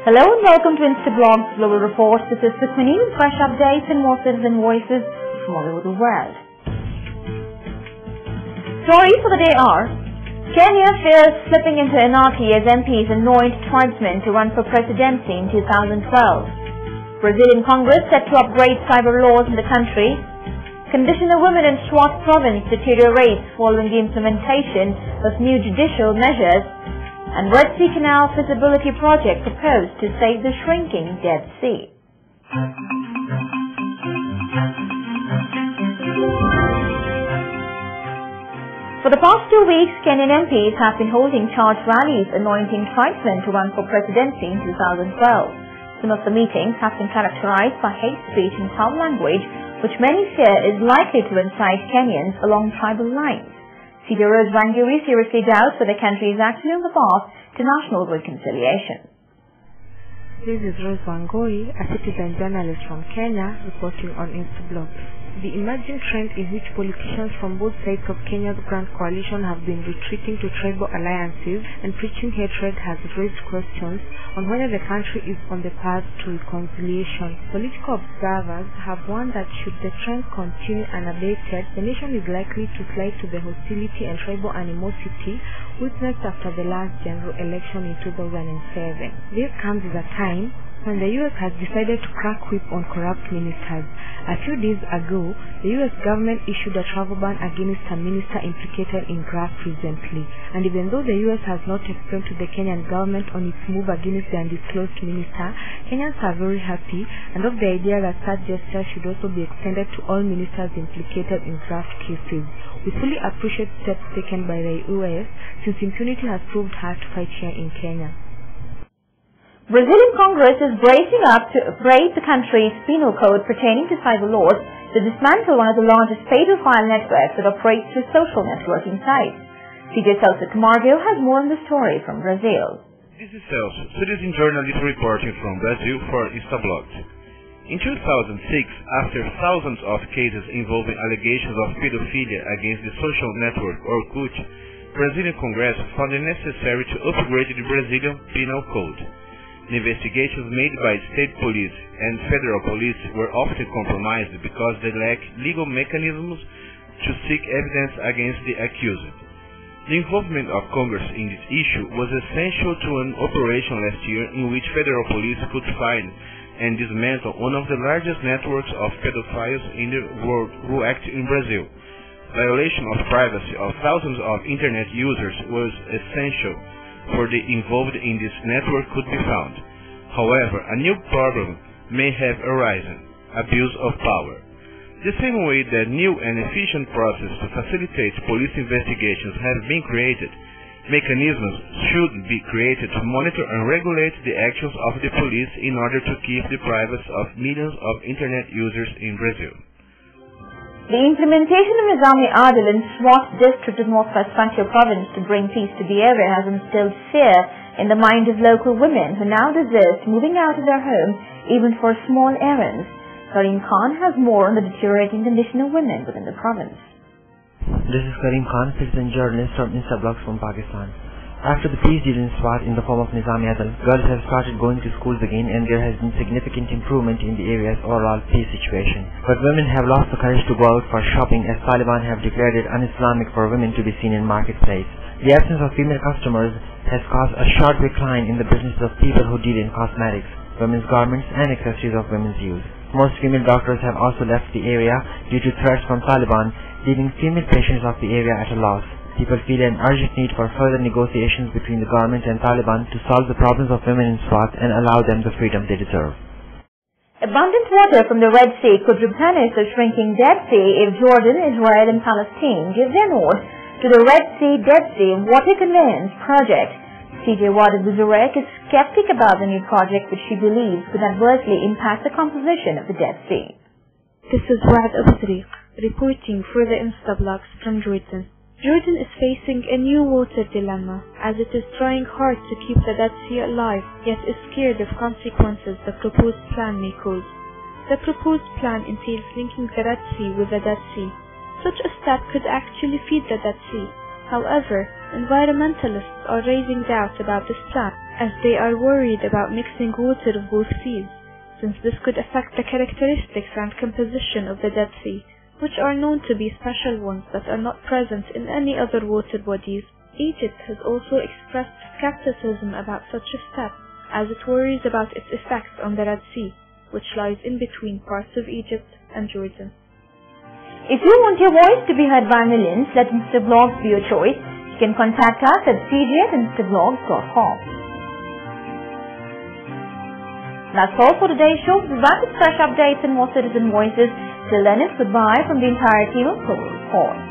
Hello and welcome to Instablogs Global Report. This is Queenie with fresh updates and more citizen voices from all over the world. Stories for the day are: Kenya fears slipping into anarchy as MPs anoint tribesmen to run for presidency in 2012. Brazilian Congress set to upgrade cyber laws in the country. Condition of women in Swat province deteriorates following the implementation of new judicial measures. And Red Sea Canal feasibility project proposed to save the shrinking Dead Sea. For the past 2 weeks, Kenyan MPs have been holding charge rallies anointing tribesmen to run for presidency in 2012. Some of the meetings have been characterized by hate speech and foul language, which many fear is likely to incite Kenyans along tribal lines. Senior Rose Wangui seriously doubts that the country is actually on the path to national reconciliation. This is Rose Wangui, a citizen journalist from Kenya, reporting on Instablogs. The emerging trend in which politicians from both sides of Kenya's grand coalition have been retreating to tribal alliances and preaching hatred has raised questions on whether the country is on the path to reconciliation. Political observers have warned that should the trend continue unabated, the nation is likely to slide to the hostility and tribal animosity witnessed after the last general election in 2007. This comes at a time when the U.S. has decided to crack whip on corrupt ministers. A few days ago, the U.S. government issued a travel ban against a minister implicated in graft recently. And even though the U.S. has not explained to the Kenyan government on its move against the undisclosed minister, Kenyans are very happy and of the idea that such gesture should also be extended to all ministers implicated in graft cases. We fully appreciate steps taken by the U.S. since impunity has proved hard to fight here in Kenya. Brazilian Congress is bracing up to upgrade the country's penal code pertaining to cyber laws to dismantle one of the largest pedophile networks that operates through social networking sites. CJ Celso Camargo has more on the story from Brazil. This is Celso, citizen journalist reporting from Brazil for Instablogs. In 2006, after thousands of cases involving allegations of pedophilia against the social network Orkut, Brazilian Congress found it necessary to upgrade the Brazilian penal code. The investigations made by state police and federal police were often compromised because they lacked legal mechanisms to seek evidence against the accused. The involvement of Congress in this issue was essential to an operation last year in which federal police could find and dismantle one of the largest networks of pedophiles in the world who act in Brazil. Violation of privacy of thousands of internet users was essential for the involved in this network could be found. However, a new problem may have arisen: abuse of power. The same way that new and efficient processes to facilitate police investigations have been created, mechanisms should be created to monitor and regulate the actions of the police in order to keep the privacy of millions of internet users in Brazil. The implementation of Nizam-I-adl in Swat district of Northwest Frontier province to bring peace to the area has instilled fear in the mind of local women who now resist moving out of their homes even for small errands. Karim Khan has more on the deteriorating condition of women within the province. This is Karim Khan, citizen journalist from Instablogs from Pakistan. After the peace deal in Swat in the form of Nizam-I-adl, girls have started going to schools again and there has been significant improvement in the area's overall peace situation. But women have lost the courage to go out for shopping as Taliban have declared it un-Islamic for women to be seen in marketplace. The absence of female customers has caused a sharp decline in the business of people who deal in cosmetics, women's garments and accessories of women's use. Most female doctors have also left the area due to threats from Taliban, leaving female patients of the area at a loss. People feel an urgent need for further negotiations between the government and Taliban to solve the problems of women in Swat and allow them the freedom they deserve. Abundant water from the Red Sea could replenish the shrinking Dead Sea if Jordan, Israel and Palestine give their nod to the Red Sea-Dead Sea Water Conveyance project. CJ Wada Buzurek is skeptic about the new project which she believes could adversely impact the composition of the Dead Sea. This is Wada Buzurek reporting for the Instablogs from Jordan. Jordan is facing a new water dilemma as it is trying hard to keep the Dead Sea alive, yet is scared of consequences the proposed plan may cause. The proposed plan entails linking the Red Sea with the Dead Sea. Such a step could actually feed the Dead Sea. However, environmentalists are raising doubts about this plan as they are worried about mixing water of both seas, since this could affect the characteristics and composition of the Dead Sea, which are known to be special ones that are not present in any other water bodies. Egypt has also expressed skepticism about such a step, as it worries about its effects on the Red Sea, which lies in between parts of Egypt and Jordan. If you want your voice to be heard by millions, let Instablogs be your choice. You can contact us at cj@instablogs.com. That's all for today's show. We'll be back with fresh updates and more citizen voices. Till then, it's goodbye from the entire team of Global Report.